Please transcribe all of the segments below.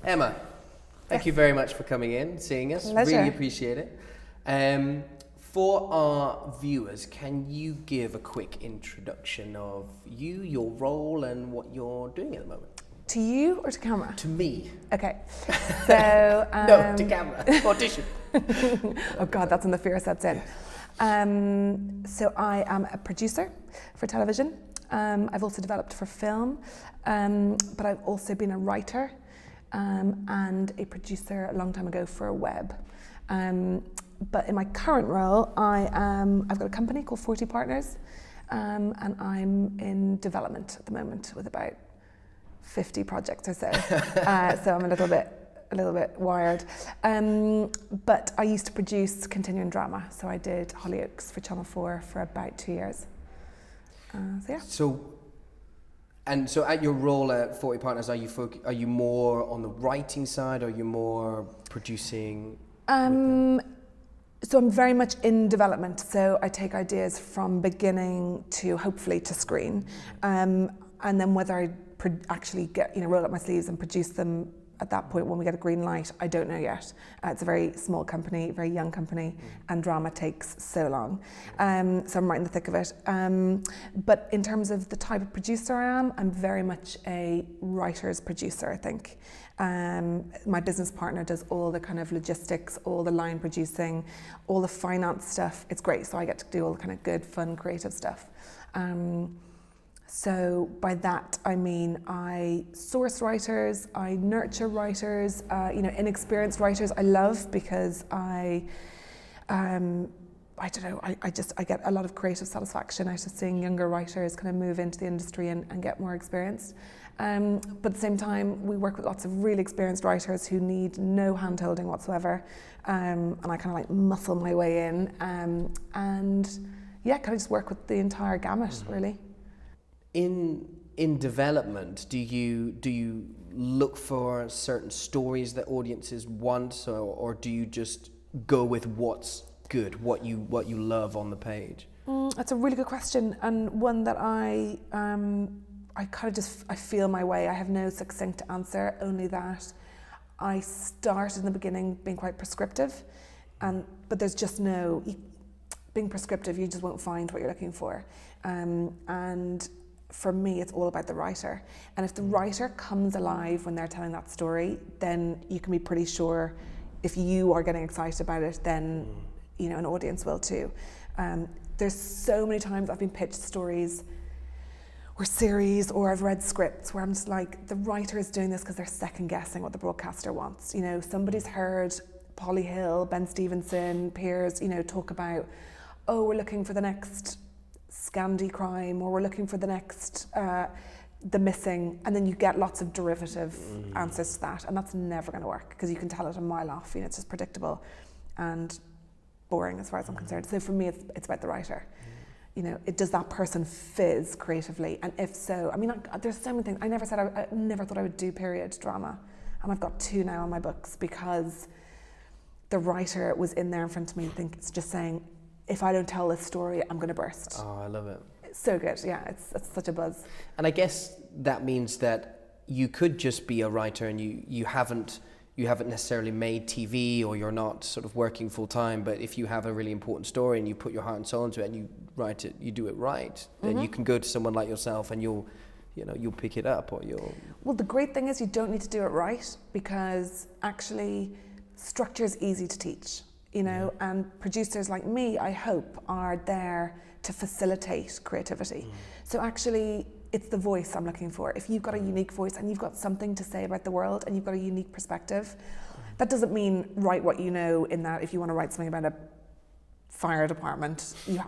Emma, thank you very much for coming in, seeing us. Pleasure. Really appreciate it. For our viewers, can you give a quick introduction of you, your role, and what you're doing at the moment? To you or to camera? To me. Okay. So No, to camera. Audition. Oh God, that's when the fear sets in. So I am a producer for television. I've also developed for film, but I've also been a writer and a producer a long time ago for a web. But in my current role, I've got a company called 40 Partners, and I'm in development at the moment with about 50 projects or so. So I'm a little bit wired. But I used to produce continuing drama, so I did Hollyoaks for Channel 4 for about 2 years. So yeah. So at your role at 40 Partners, are you more on the writing side, or are you more producing? So I'm very much in development. So I take ideas from beginning to hopefully to screen, and then whether I actually get roll up my sleeves and produce them at that point when we get a green light, I don't know yet. It's a very small company, very young company, and drama takes so long. So I'm right in the thick of it. But in terms of the type of producer I am, I'm very much a writer's producer, I think. My business partner does all the kind of logistics, all the line producing, all the finance stuff. It's great, so I get to do all the kind of good, fun, creative stuff. So by that I mean I source writers, I nurture writers, inexperienced writers I love because I don't know, I get a lot of creative satisfaction out of seeing younger writers kind of move into the industry and get more experienced. But at the same time, we work with lots of really experienced writers who need no hand-holding whatsoever. And I kind of like muscle my way in and yeah, kind of just work with the entire gamut, really. In development, do you look for certain stories that audiences want, or do you just go with what's good, what you love on the page? That's a really good question, and one that I kind of I feel my way. I have no succinct answer, only that I started in the beginning being quite prescriptive, but there's just no being prescriptive. You just won't find what you're looking for, and for me, it's all about the writer. And if the writer comes alive when they're telling that story, then you can be pretty sure if you are getting excited about it, then an audience will too. There's so many times I've been pitched stories or series, or I've read scripts where I'm just like, the writer is doing this because they're second guessing what the broadcaster wants. Somebody's heard Polly Hill, Ben Stevenson, Piers, talk about, oh, we're looking for the next Scandi crime, or we're looking for the next The Missing, and then you get lots of derivative answers to that, and that's never going to work because you can tell it a mile off. It's just predictable and boring as far as I'm concerned. So for me, it's about the writer. Does that person fizz creatively? And if so, there's so many things. I never thought I would do period drama, and I've got 2 now on my books because the writer was in there in front of me. I think it's just saying, if I don't tell this story, I'm going to burst. Oh, I love it. It's so good, yeah, it's such a buzz. And I guess that means that you could just be a writer and you haven't necessarily made TV, or you're not sort of working full time, but if you have a really important story and you put your heart and soul into it and you write it, you do it right, then you can go to someone like yourself and you'll pick it up, or you'll... Well, the great thing is you don't need to do it right, because actually structure is easy to teach. And producers like me, I hope, are there to facilitate creativity. So actually, it's the voice I'm looking for. If you've got a unique voice and you've got something to say about the world and you've got a unique perspective, that doesn't mean write what you know, in that if you want to write something about a fire department, you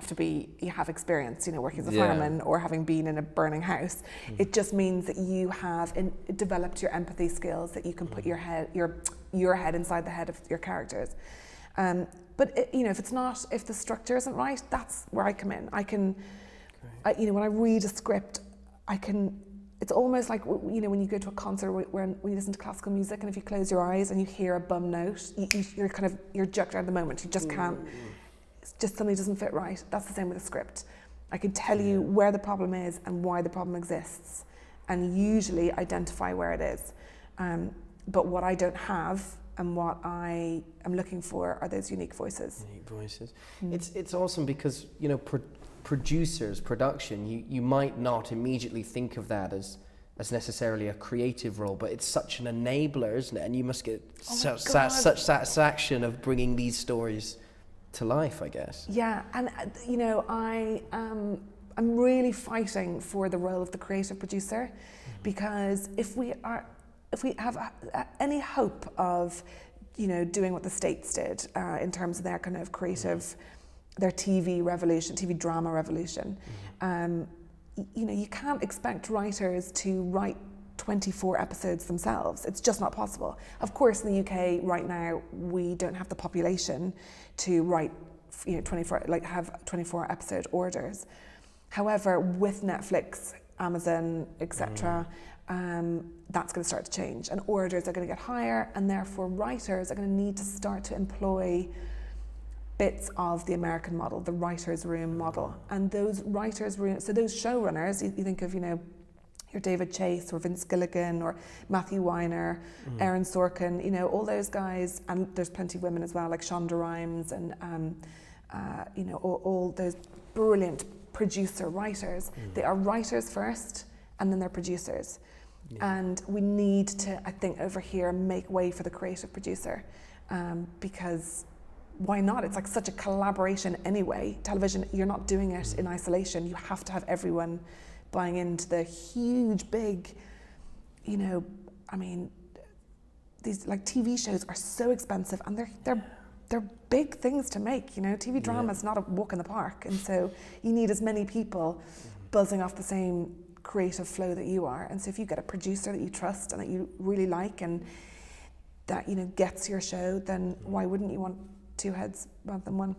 have experience, working as a fireman or having been in a burning house. It just means that you have developed your empathy skills, that you can put your head inside the head of your characters. But if the structure isn't right, that's where I come in. When I read a script, it's almost like, when you go to a concert when you listen to classical music, and if you close your eyes and you hear a bum note, you're jerked out of the moment. You just can't, it's just something doesn't fit right. That's the same with a script. I can tell you where the problem is and why the problem exists, and usually identify where it is. But what I don't have and what I am looking for are those unique voices. Unique voices. It's awesome because, you know, producers, production, you might not immediately think of that as necessarily a creative role, but it's such an enabler, isn't it? And you must get such satisfaction of bringing these stories to life, I guess. Yeah, and you know, I'm really fighting for the role of the creative producer, because if we have any hope of, you know, doing what the States did in terms of their kind of creative, their TV revolution, TV drama revolution, you know, you can't expect writers to write 24 episodes themselves. It's just not possible. Of course, in the UK right now, we don't have the population to write, you know, 24, like have 24 episode orders. However, with Netflix, Amazon, etc., that's going to start to change, and orders are going to get higher, and therefore writers are going to need to start to employ bits of the American model, the writer's room model. And those writer's room, so those showrunners, you think of, you know, your David Chase or Vince Gilligan or Matthew Weiner, Aaron Sorkin, you know, all those guys, and there's plenty of women as well, like Shonda Rhimes and, you know, all those brilliant producer writers. They are writers first, and then they're producers. And we need to, I think, over here, make way for the creative producer, because why not? It's like such a collaboration anyway. Television, you're not doing it in isolation. You have to have everyone buying into the huge, big, you know, I mean, these like TV shows are so expensive, and they're big things to make, you know. TV drama is not a walk in the park, and so you need as many people buzzing off the same creative flow that you are. And so if you get a producer that you trust and that you really like and that, you know, gets your show, then why wouldn't you want two heads rather than one?